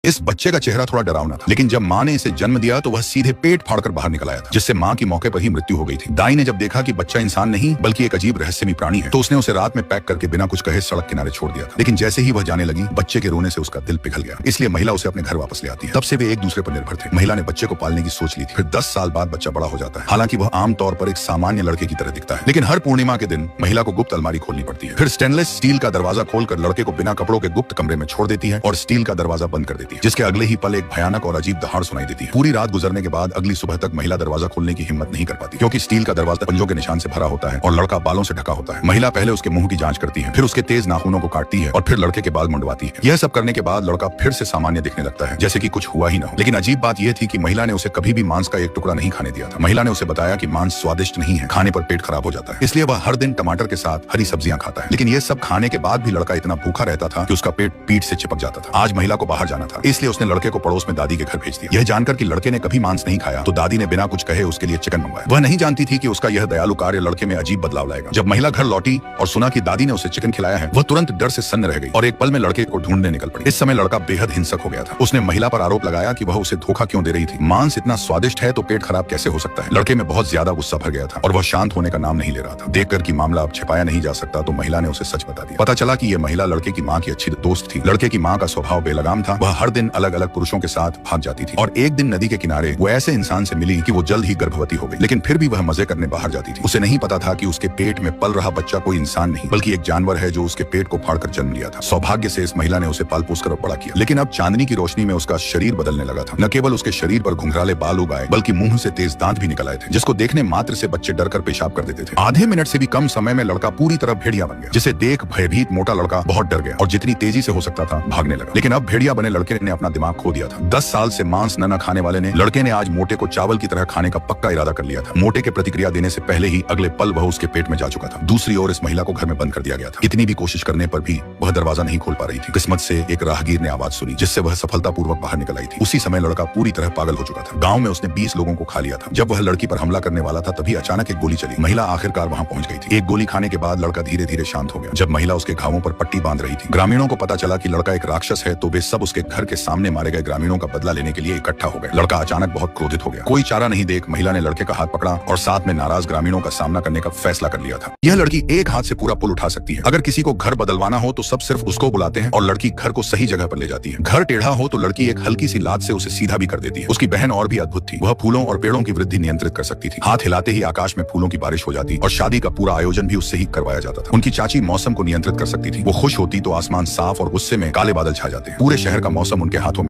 इस बच्चे का चेहरा थोड़ा डरावना था, लेकिन जब माँ ने इसे जन्म दिया तो वह सीधे पेट फाड़कर बाहर निकल आया था, जिससे माँ की मौके पर ही मृत्यु हो गई थी। दाई ने जब देखा कि बच्चा इंसान नहीं बल्कि एक अजीब रहस्यमयी प्राणी है, तो उसने उसे रात में पैक करके बिना कुछ कहे सड़क किनारे छोड़ दिया था। लेकिन जैसे ही वह जाने लगी, बच्चे के रोने से उसका दिल पिघल गया, इसलिए महिला उसे अपने घर वापस ले आती है। तब से वे एक दूसरे पर निर्भर थे। महिला ने बच्चे को पालने की सोच ली थी। फिर 10 साल बाद बच्चा बड़ा हो जाता है। हालांकि वह आमतौर पर एक सामान्य लड़के की तरह दिखता है, लेकिन हर पूर्णिमा के दिन महिला को गुप्त अलमारी खोलनी पड़ती है। फिर स्टेनलेस स्टील का दरवाजा खोलकर लड़के को बिना कपड़ों के गुप्त कमरे में छोड़ देती है और स्टील का दरवाजा बंद कर देती है, जिसके अगले ही पल एक भयानक और अजीब दहाड़ सुनाई देती है। पूरी रात गुजरने के बाद अगली सुबह तक महिला दरवाजा खोलने की हिम्मत नहीं कर पाती, क्योंकि स्टील का दरवाजा पंजों के निशान से भरा होता है और लड़का बालों से ढका होता है। महिला पहले उसके मुंह की जांच करती है, फिर उसके तेज नाखूनों को काटती है और फिर लड़के के बाल मुंडवाती है। यह सब करने के बाद लड़का फिर से सामान्य दिखने लगता है, जैसे कि कुछ हुआ ही न हो। लेकिन अजीब बात यह थी कि महिला ने उसे कभी भी मांस का एक टुकड़ा नहीं खाने दिया था। महिला ने उसे बताया कि मांस स्वादिष्ट नहीं है, खाने पर पेट खराब हो जाता है, इसलिए वह हर दिन टमाटर के साथ हरी सब्जियां खाता है। लेकिन यह सब खाने के बाद भी लड़का इतना भूखा रहता था कि उसका पेट पीठ से चिपक जाता था। आज महिला को बाहर जाना था, इसलिए उसने लड़के को पड़ोस में दादी के घर भेज दिया। यह जानकर कि लड़के ने कभी मांस नहीं खाया, तो दादी ने बिना कुछ कहे उसके लिए चिकन मंगवाया। वह नहीं जानती थी कि उसका यह दयालु कार्य लड़के में अजीब बदलाव लाएगा। जब महिला घर लौटी और सुना कि दादी ने उसे चिकन खिलाया है, वह तुरंत डर से सन्न रह गई और एक पल में लड़के को ढूंढने निकल पड़ी। इस समय लड़का बेहद हिंसक हो गया था। उसने महिला पर आरोप लगाया कि वह उसे धोखा क्यों दे रही थी। मांस इतना स्वादिष्ट है तो पेट खराब कैसे हो सकता है। लड़के में बहुत ज्यादा गुस्सा भर गया था और वह शांत होने का नाम नहीं ले रहा था। देखकर कि मामला अब छिपाया नहीं जा सकता, तो महिला ने उसे सच बता दिया। पता चला कि यह महिला लड़के की माँ की अच्छी दोस्त थी। लड़के की माँ का स्वभाव बेलगाम था। वह हर दिन अलग अलग पुरुषों के साथ भाग जाती थी और एक दिन नदी के किनारे वो ऐसे इंसान से मिली कि वो जल्द ही गर्भवती हो गई। लेकिन फिर भी वह मजे करने बाहर जाती थी। उसे नहीं पता था कि उसके पेट में पल रहा बच्चा कोई इंसान नहीं बल्कि एक जानवर है जो उसके पेट को फाड़कर जन्म लिया था। सौभाग्य से इस महिला ने उसे पाल पोस कर बड़ा किया। लेकिन अब चांदनी की रोशनी में उसका शरीर बदलने लगा था। न केवल उसके शरीर पर घुंघराले बाल उग आए, बल्कि मुंह से तेज दांत भी निकल आए थे, जिसको देखने मात्र से बच्चे डरकर पेशाब कर देते थे। आधे मिनट से भी कम समय में लड़का पूरी तरह भेड़िया बन गया, जिसे देख भयभीत मोटा लड़का बहुत डर गया और जितनी तेजी से हो सकता था भागने लगा। लेकिन अब भेड़िया बने लड़के ने अपना दिमाग खो दिया था। 10 साल से मांस न खाने वाले लड़के ने आज मोटे को चावल की तरह खाने का पक्का इरादा कर लिया था। मोटे के प्रतिक्रिया देने से पहले ही अगले पल वह उसके पेट में जा चुका था। दूसरी ओर इस महिला को घर में बंद कर दिया गया था। इतनी भी कोशिश करने पर भी वह दरवाजा नहीं खोल पा रही थी। किस्मत से एक राहगीर ने आवाज सुनी, जिससे वह सफलतापूर्वक बाहर निकल आई थी। उसी समय लड़का पूरी तरह पागल हो चुका था। गांव में उसने 20 लोगों को खा लिया था। जब वह लड़की पर हमला करने वाला था, तभी अचानक एक गोली चली। महिला आखिरकार वहां पहुंच गई थी। एक गोली खाने के बाद लड़का धीरे धीरे शांत हो गया। जब महिला उसके घावों पर पट्टी बांध रही थी, ग्रामीणों को पता चला कि लड़का एक राक्षस है, तो वे सब उसके घर के सामने मारे गए ग्रामीणों का बदला लेने के लिए इकट्ठा हो गए। लड़का अचानक बहुत क्रोधित हो गया। कोई चारा नहीं देख महिला ने लड़के का हाथ पकड़ा और साथ में नाराज ग्रामीणों का सामना करने का फैसला कर लिया था। यह लड़की एक हाथ से पूरा पुल उठा सकती है। अगर किसी को घर बदलवाना हो तो सब सिर्फ उसको बुलाते हैं और लड़की घर को सही जगह पर ले जाती है। घर टेढ़ा हो तो लड़की एक हल्की सी लात से उसे सीधा भी कर देती है। उसकी बहन और भी अद्भुत थी। वह फूलों और पेड़ों की वृद्धि नियंत्रित कर सकती थी। हाथ हिलाते ही आकाश में फूलों की बारिश हो जाती और शादी का पूरा आयोजन भी उससे ही करवाया जाता था। उनकी चाची मौसम को नियंत्रित कर सकती थी। वो खुश होती तो आसमान साफ और गुस्से में काले बादल छा जाते। पूरे शहर का मौसम उनके हाथों में